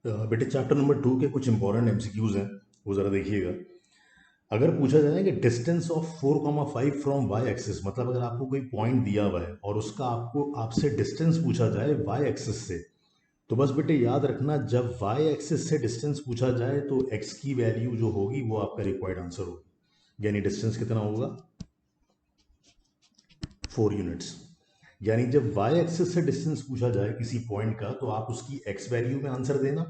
बेटे chapter number 2 के कुछ इंपॉर्टेंट एमसीक्यूज हैं, वो ज़रा देखिएगा। अगर पूछा जाए कि distance of 4,5 from Y axis, मतलब अगर आपको कोई पॉइंट दिया हुआ है और उसका आपसे डिस्टेंस पूछा जाए वाई एक्सिस से, तो बस बेटे याद रखना, जब वाई एक्सिस से डिस्टेंस पूछा जाए तो एक्स की वैल्यू जो होगी वो आपका रिक्वायर्ड आंसर होगी। यानी डिस्टेंस कितना होगा? 4 यूनिट्स। यानी जब वाई एक्सिस से डिस्टेंस पूछा जाए किसी पॉइंट का तो आप उसकी एक्स वैल्यू में आंसर देना,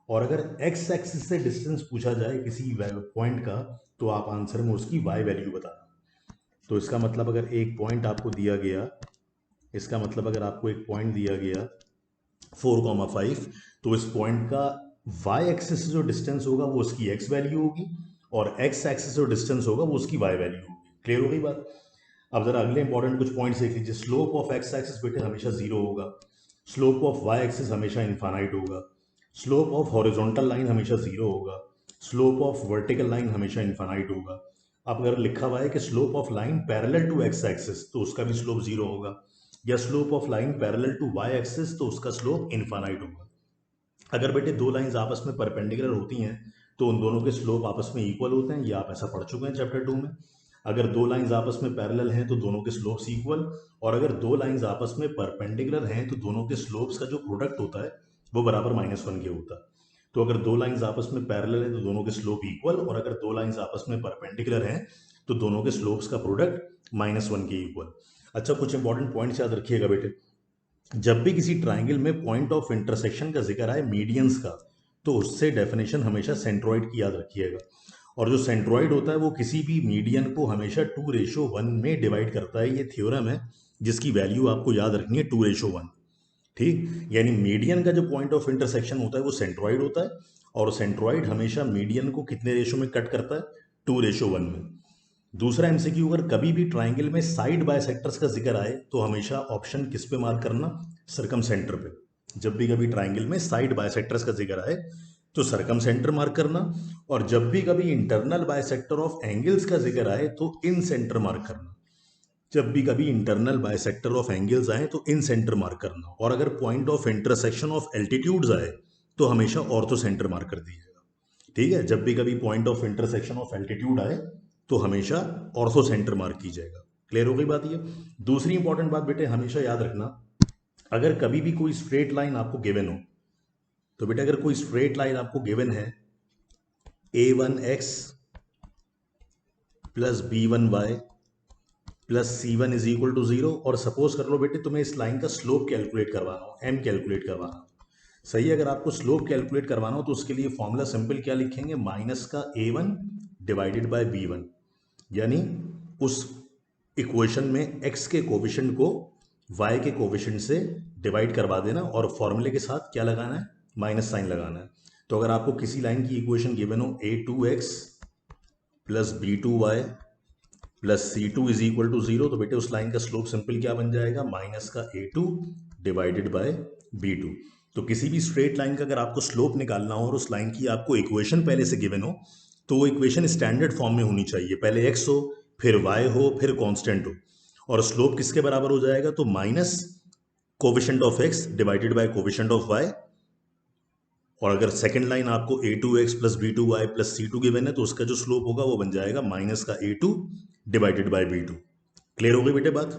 और अगर एक्स एक्सिस से डिस्टेंस पूछा जाए किसी पॉइंट का तो आप आंसर में उसकी वाई वैल्यू बताना। तो इसका मतलब अगर एक पॉइंट आपको दिया गया, इसका मतलब अगर आपको एक पॉइंट दिया गया 4,5, तो इस पॉइंट का वाई एक्सिस से जो डिस्टेंस होगा वो उसकी एक्स वैल्यू होगी, और एक्स एक्सिस जो डिस्टेंस होगा वो उसकी वाई वैल्यू होगी। क्लियर हो गई बात? अब जरा अगले इंपॉर्टेंट कुछ पॉइंट्स देख लीजिए। स्लोप ऑफ एक्स एक्सिस बेटे हमेशा जीरो होगा, स्लोप ऑफ वाई एक्सिस हमेशा इनफाइनाइट होगा, स्लोप ऑफ हॉरिजॉन्टल लाइन हमेशा जीरो होगा, स्लोप ऑफ वर्टिकल लाइन हमेशा इनफाइनाइट होगा। अब अगर लिखा हुआ है कि slope of line parallel to X axis तो उसका भी स्लोप जीरो होगा, या slope of line parallel to Y axis तो उसका स्लोप इनफाइनाइट होगा। अगर बेटे दो लाइंस आपस में परपेंडिकुलर होती हैं तो उन दोनों के स्लोप आपस में इक्वल होते हैं, ये आप ऐसा पढ़ चुके हैं चैप्टर 2 में। अगर दो लाइंस आपस में पैरेलल हैं तो दोनों के स्लोप्स इक्वल, और अगर दो लाइंस आपस में परपेंडिकुलर हैं तो दोनों के स्लोप्स का जो प्रोडक्ट होता है वो बराबर -1 के होता है। तो अगर दो लाइंस आपस में पैरेलल है तो दोनों के स्लोप इक्वल, और अगर दो लाइंस आपस में परपेंडिकुलर हैं तो दोनों के स्लोप्स का प्रोडक्ट -1 के इक्वल। अच्छा, कुछ इंपॉर्टेंट पॉइंट्स याद रखिएगा बेटे। जब भी किसी ट्राइंगल में पॉइंट ऑफ इंटरसेक्शन का जिक्र आए मीडियंस का, तो उससे डेफिनेशन हमेशा सेंट्रोइड की याद रखिएगा। और जो सेंट्रोइड होता है वो किसी भी मीडियन को हमेशा 2:1 में डिवाइड करता है। ये थ्योरम है जिसकी वैल्यू आपको याद रखनी है 2:1। ठीक, यानी मीडियन का जो पॉइंट ऑफ इंटरसेक्शन होता है वो सेंट्रोइड होता है, और सेंट्रोइड हमेशा मीडियन को कितने रेशो में कट करता है? 2:1 में। दूसरा एमसीक्यू, अगर कभी भी ट्राइंगल में साइड बायसेक्टर्स का जिक्र आए तो हमेशा ऑप्शन किस पे मार्क करना? सरकम सेंटर पे। जब भी कभी ट्राइंगल में साइड बायसेक्टर्स का जिक्र आए तो सरकम सेंटर मार्क करना, और जब भी कभी इंटरनल बायसेक्टर ऑफ एंगल्स का जिक्र आए तो इन सेंटर मार्क करना। जब भी कभी इंटरनल बायसेक्टर ऑफ एंगल्स आए तो इन सेंटर मार्क करना, और अगर point of intersection of altitudes आए तो हमेशा ऑर्थो सेंटर मार्क कर दीजिएगा। ठीक है, जब भी कभी point of intersection of altitude आए तो हमेशा ऑर्थो सेंटर मार्क कीजिएगा। क्लियर हो गई बात ये? दूसरी इंपॉर्टेंट बात बेटे हमेशा याद रखना, अगर कभी भी कोई स्ट्रेट लाइन आपको गिवन हो, तो बेटा अगर कोई स्ट्रेट लाइन आपको गिवन है a1x plus b1y plus c1 is equal to 0, और सपोज कर लो बेटे तुम्हें इस लाइन का स्लोप कैलकुलेट करवाना हो, m कैलकुलेट करवाना हो। सही है, अगर आपको स्लोप कैलकुलेट करवाना हो तो उसके लिए फॉर्मूला सिंपल क्या लिखेंगे? माइनस का a1 डिवाइडेड बाय b1। यानी उस इक्वेशन में x के कोविशेंट को y के कोविशेंट से डिवाइड करवा देना, और फॉर्मूले के साथ क्या लगाना है? माइनस साइन लगाना है। तो अगर आपको किसी लाइन की इक्वेशन गिवन हो a2x plus b2y plus c2 is equal to 0, तो बेटे उस लाइन का स्लोप सिंपल क्या बन जाएगा? माइनस का a2 डिवाइडेड बाय b2। तो किसी भी स्ट्रेट लाइन का अगर आपको स्लोप निकालना हो और उस लाइन की आपको इक्वेशन पहले से गिवन हो, तो वो इक्वेशन स्टैंडर्ड फॉर्म में होनी चाहिए। पहले x हो, फिर y हो, फिर कांस्टेंट हो, और स्लोप किसके बराबर हो जाएगा? तो minus coefficient of x divided by coefficient of y। और अगर सेकंड लाइन आपको a2x plus b2y plus c2 given है तो उसका जो स्लोप होगा वो बन जाएगा माइनस का a2 divided by b2। Clear हो गई बेटे बात?